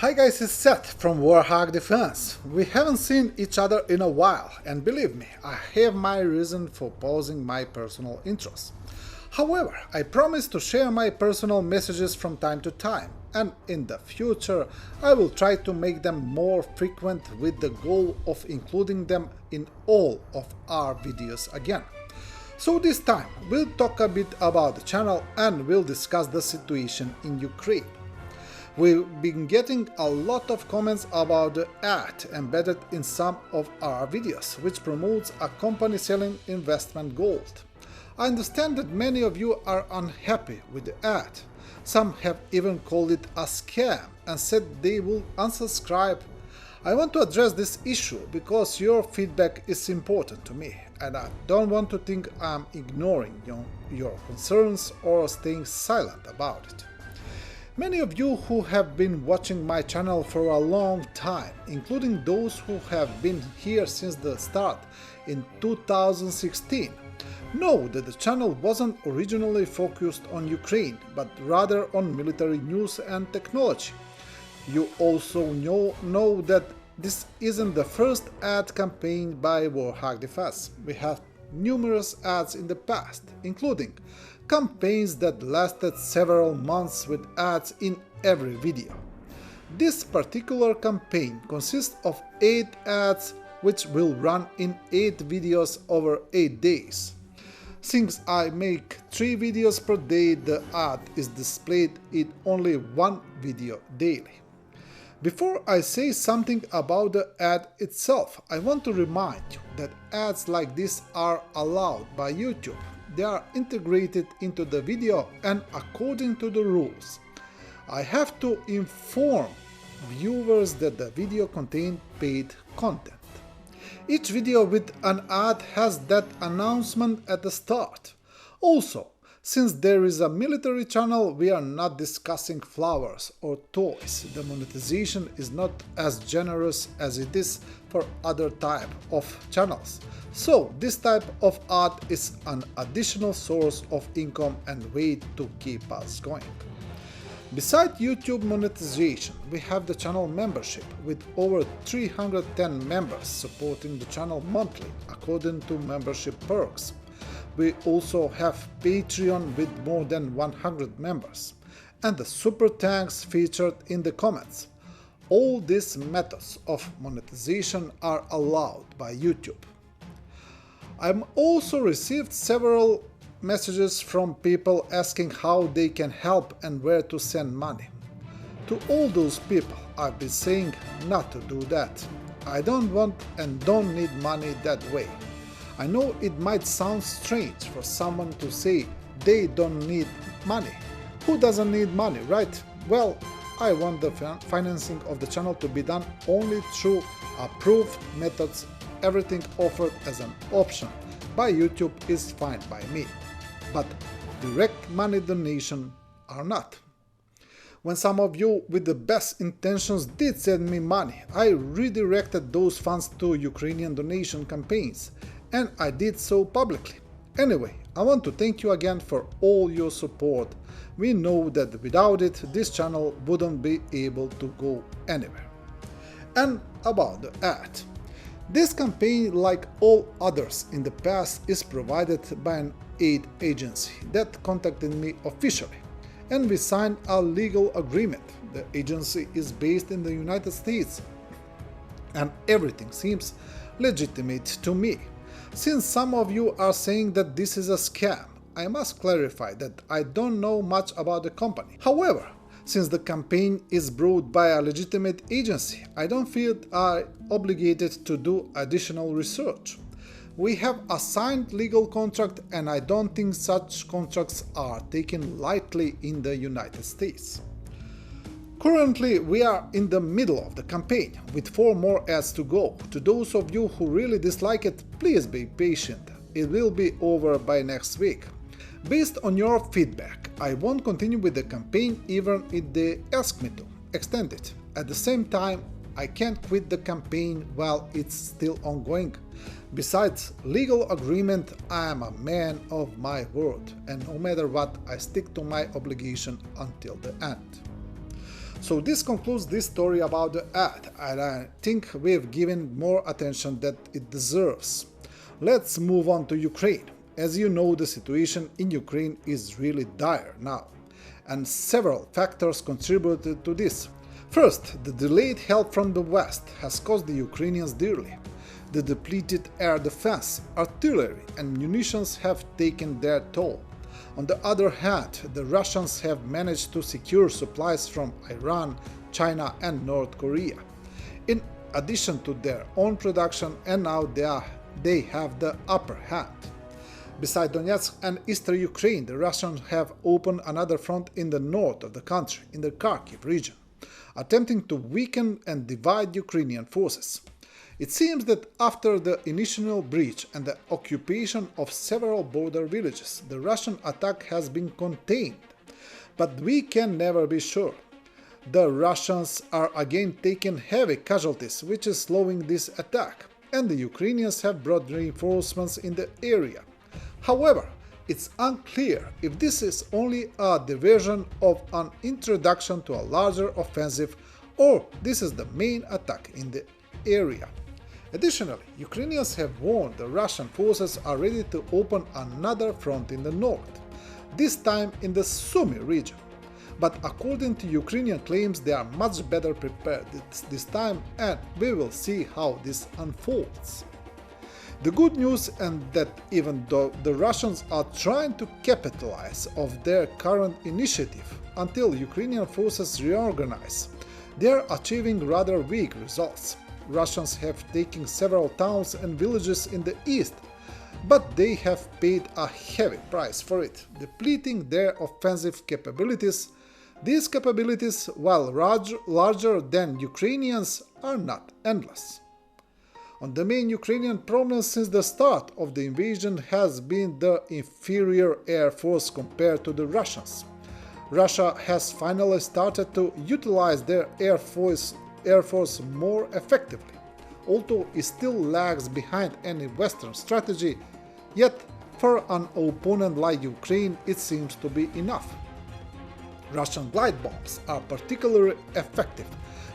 Hi guys, it's Seth from Warthog Defense. We haven't seen each other in a while, and believe me, I have my reason for pausing my personal interests. However, I promise to share my personal messages from time to time, and in the future I will try to make them more frequent with the goal of including them in all of our videos again. So this time we'll talk a bit about the channel and we'll discuss the situation in Ukraine. We've been getting a lot of comments about the ad embedded in some of our videos, which promotes a company selling investment gold. I understand that many of you are unhappy with the ad. Some have even called it a scam and said they will unsubscribe. I want to address this issue because your feedback is important to me, and I don't want to think I'm ignoring your concerns or staying silent about it. Many of you who have been watching my channel for a long time, including those who have been here since the start in 2016, know that the channel wasn't originally focused on Ukraine, but rather on military news and technology. You also know that this isn't the first ad campaign by Warthog Defense. We have numerous ads in the past, including campaigns that lasted several months with ads in every video. This particular campaign consists of 8 ads which will run in 8 videos over 8 days. Since I make 3 videos per day, the ad is displayed in only 1 video daily. Before I say something about the ad itself, I want to remind you that ads like this are allowed by YouTube. They are integrated into the video and according to the rules. I have to inform viewers that the video contains paid content. Each video with an ad has that announcement at the start. Also, since there is a military channel, we are not discussing flowers or toys. The monetization is not as generous as it is for other type of channels. So this type of ad is an additional source of income and way to keep us going. Besides YouTube monetization, we have the channel membership with over 310 members supporting the channel monthly according to membership perks. We also have Patreon with more than 100 members, and the super thanks featured in the comments. All these methods of monetization are allowed by YouTube. I've also received several messages from people asking how they can help and where to send money. To all those people, I've been saying not to do that. I don't want and don't need money that way. I know it might sound strange for someone to say they don't need money. Who doesn't need money, right? Well, I want the financing of the channel to be done only through approved methods. Everything offered as an option by YouTube is fine by me, but direct money donation are not. When some of you with the best intentions did send me money, I redirected those funds to Ukrainian donation campaigns, and I did so publicly. Anyway, I want to thank you again for all your support. We know that without it, this channel wouldn't be able to go anywhere. And about the ad. This campaign, like all others in the past, is provided by an aid agency that contacted me officially, and we signed a legal agreement. The agency is based in the United States, and everything seems legitimate to me. Since some of you are saying that this is a scam, I must clarify that I don't know much about the company. However, since the campaign is brought by a legitimate agency, I don't feel obligated to do additional research. We have a signed legal contract, and I don't think such contracts are taken lightly in the United States. Currently, we are in the middle of the campaign, with 4 more ads to go. To those of you who really dislike it, please be patient. It will be over by next week. Based on your feedback, I won't continue with the campaign even if they ask me to extend it. At the same time, I can't quit the campaign while it's still ongoing. Besides legal agreement, I am a man of my word, and no matter what, I stick to my obligation until the end. So this concludes this story about the ad, and I think we've given more attention that it deserves. Let's move on to Ukraine. As you know, the situation in Ukraine is really dire now, and several factors contributed to this. First, the delayed help from the West has cost the Ukrainians dearly. The depleted air defense, artillery, and munitions have taken their toll. On the other hand, the Russians have managed to secure supplies from Iran, China, and North Korea, in addition to their own production, and now they have the upper hand. Besides Donetsk and eastern Ukraine, the Russians have opened another front in the north of the country, in the Kharkiv region, attempting to weaken and divide Ukrainian forces. It seems that after the initial breach and the occupation of several border villages, the Russian attack has been contained. But we can never be sure. The Russians are again taking heavy casualties, which is slowing this attack, and the Ukrainians have brought reinforcements in the area. However, it's unclear if this is only a diversion of an introduction to a larger offensive, or this is the main attack in the area. Additionally, Ukrainians have warned the Russian forces are ready to open another front in the north, this time in the Sumy region. But according to Ukrainian claims, they are much better prepared this time, and we will see how this unfolds. The good news is that even though the Russians are trying to capitalize on their current initiative until Ukrainian forces reorganize, they are achieving rather weak results. Russians have taken several towns and villages in the east, but they have paid a heavy price for it, depleting their offensive capabilities. These capabilities, while larger than Ukrainians, are not endless. On the main Ukrainian problem since the start of the invasion has been the inferior air force compared to the Russians. Russia has finally started to utilize their air force more effectively, although it still lags behind any Western strategy, yet for an opponent like Ukraine it seems to be enough. Russian glide bombs are particularly effective,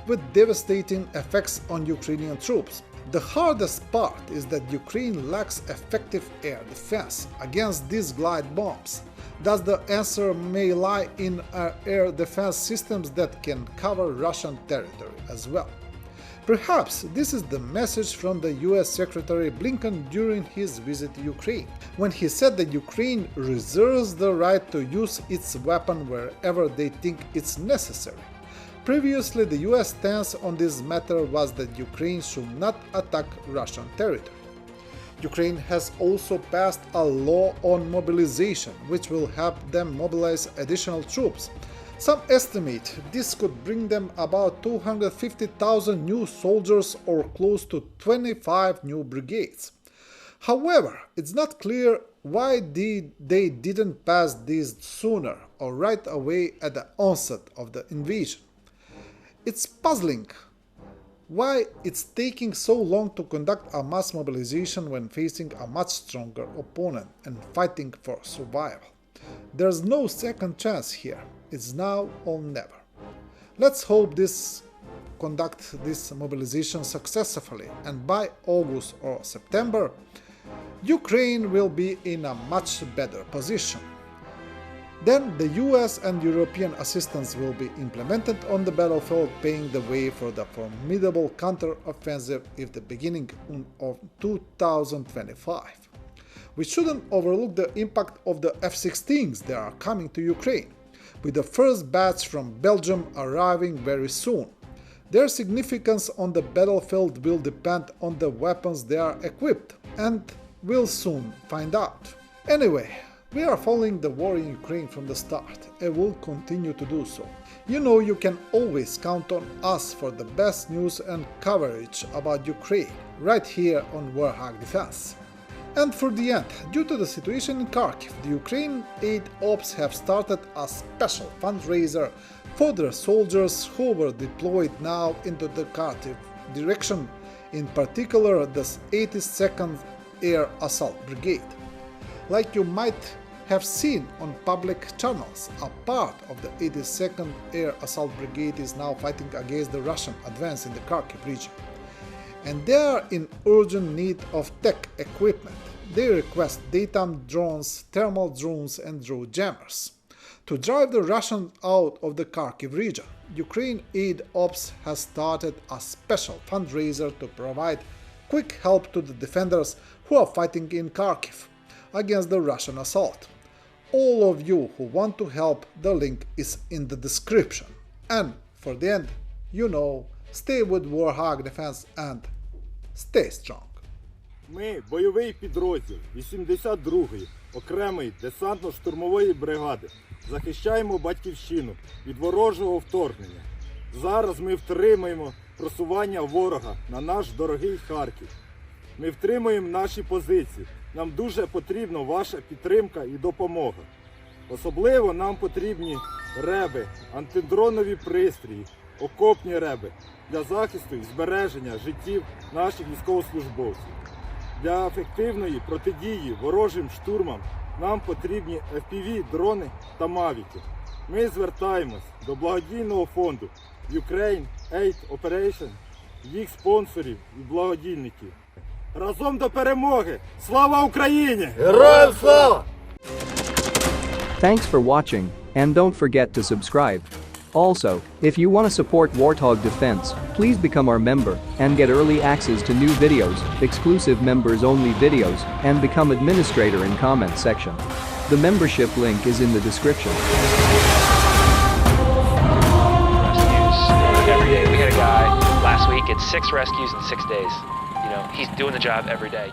with devastating effects on Ukrainian troops. The hardest part is that Ukraine lacks effective air defense against these glide bombs. Thus the answer may lie in air defense systems that can cover Russian territory as well. Perhaps this is the message from the US Secretary Blinken during his visit to Ukraine, when he said that Ukraine reserves the right to use its weapon wherever they think it's necessary. Previously, the US stance on this matter was that Ukraine should not attack Russian territory. Ukraine has also passed a law on mobilization, which will help them mobilize additional troops. Some estimate this could bring them about 250,000 new soldiers or close to 25 new brigades. However, it's not clear why they didn't pass this sooner or right away at the onset of the invasion. It's puzzling why it's taking so long to conduct a mass mobilization when facing a much stronger opponent and fighting for survival. There's no second chance here. It's now or never. Let's hope conduct this mobilization successfully, and by August or September, Ukraine will be in a much better position. Then the US and European assistance will be implemented on the battlefield, paving the way for the formidable counter-offensive at the beginning of 2025. We shouldn't overlook the impact of the F-16s that are coming to Ukraine, with the first batch from Belgium arriving very soon. Their significance on the battlefield will depend on the weapons they are equipped, and we'll soon find out. Anyway, we are following the war in Ukraine from the start, and will continue to do so. You know you can always count on us for the best news and coverage about Ukraine, right here on Warthog Defense. And for the end, due to the situation in Kharkiv, the Ukraine aid ops have started a special fundraiser for their soldiers who were deployed now into the Kharkiv direction, in particular the 82nd Air Assault Brigade. Like you might have seen on public channels, a part of the 82nd Air Assault Brigade is now fighting against the Russian advance in the Kharkiv region. And they are in urgent need of tech equipment. They request daytime drones, thermal drones and drone jammers. To drive the Russians out of the Kharkiv region, Ukraine Aid Ops has started a special fundraiser to provide quick help to the defenders who are fighting in Kharkiv against the Russian assault. All of you who want to help, the link is in the description. And for the end, stay with Warthog Defense and stay strong. Ми – бойовий підрозділ 82-ї окремої десантно-штурмової бригади. Захищаємо батьківщину від ворожого вторгнення. Зараз ми втримуємо просування ворога на наш дорогий Харків. Ми втримуємо наші позиції. Нам дуже потрібна ваша підтримка і допомога. Особливо нам потрібні реби, антидронові пристрої, окопні реби для захисту і збереження життів наших військовослужбовців. Для ефективної протидії ворожим штурмам нам потрібні FPV-дрони та мавіки. Ми звертаємось до благодійного фонду Ukraine Aid Operation, їх спонсорів і благодійників. Разом до перемоги! Слава Україні! Героям слава! Thanks for watching, and don't forget to subscribe. Also, if you want to support Warthog Defense, please become our member and get early access to new videos, exclusive members-only videos, and become administrator in comment section. The membership link is in the description. Rescues every day. We had a guy last week, it's 6 rescues in 6 days. He's doing the job every day.